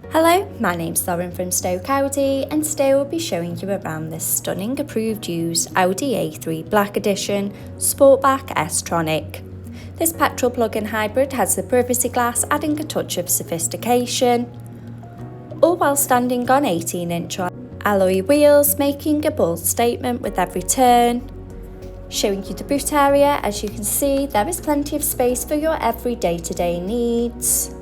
Hello, my name's Lauren from Stoke Audi, and today we'll be showing you around this stunning approved used Audi A3 Black Edition Sportback S tronic. This petrol plug-in hybrid has the privacy glass, adding a touch of sophistication, all while standing on 18-inch alloy wheels, making a bold statement with every turn. Showing you the boot area, as you can see, there is plenty of space for your every day-to-day needs.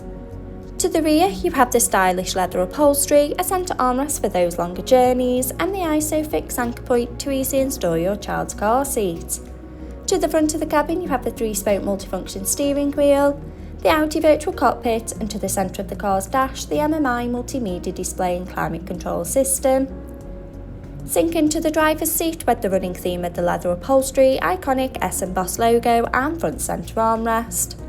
To the rear, you have the stylish leather upholstery, a centre armrest for those longer journeys, and the ISOFIX anchor point to easily install your child's car seat. To the front of the cabin, you have the 3-spoke multifunction steering wheel, the Audi virtual cockpit, and to the centre of the car's dash, the MMI multimedia display and climate control system. Sink into the driver's seat with the running theme of the leather upholstery, iconic S and Boss logo, and front centre armrest.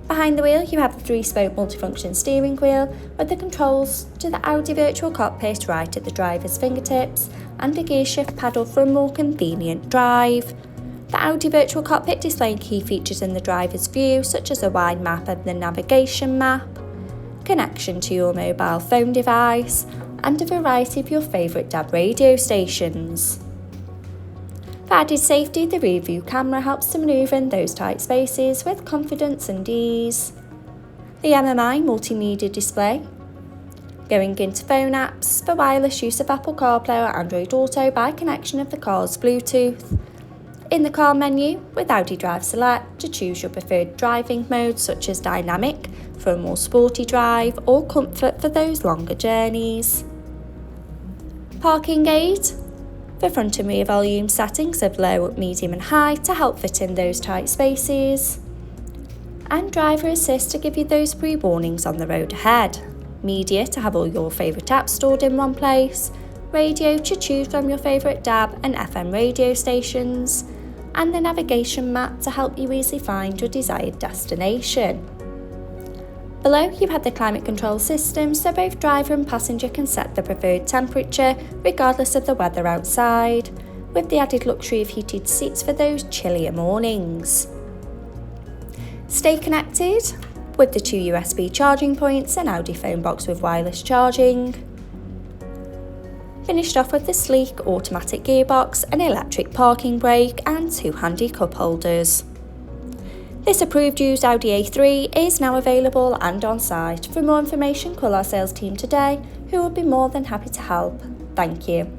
Behind the wheel, you have the 3-spoke multifunction steering wheel with the controls to the Audi virtual cockpit right at the driver's fingertips and a gear shift pedal for a more convenient drive. The Audi virtual cockpit displaying key features in the driver's view, such as a wide map of the navigation map, connection to your mobile phone device, and a variety of your favourite DAB radio stations. For added safety, the rear view camera helps to manoeuvre in those tight spaces with confidence and ease. The MMI multimedia display, going into phone apps for wireless use of Apple CarPlay or Android Auto by connection of the car's Bluetooth. In the car menu, with Audi Drive Select, to choose your preferred driving modes such as Dynamic for a more sporty drive or Comfort for those longer journeys. Parking aid, the front and rear volume settings of low, medium and high to help fit in those tight spaces. And driver assist to give you those pre-warnings on the road ahead. Media to have all your favourite apps stored in one place. Radio to choose from your favourite DAB and FM radio stations. And the navigation map to help you easily find your desired destination. Below, you have the climate control system, so both driver and passenger can set the preferred temperature regardless of the weather outside, with the added luxury of heated seats for those chillier mornings. Stay connected with the 2 USB charging points, an Audi phone box with wireless charging. Finished off with the sleek automatic gearbox, an electric parking brake and 2 handy cup holders. This approved used Audi A3 is now available and on site. For more information, call our sales team today, who will be more than happy to help. Thank you.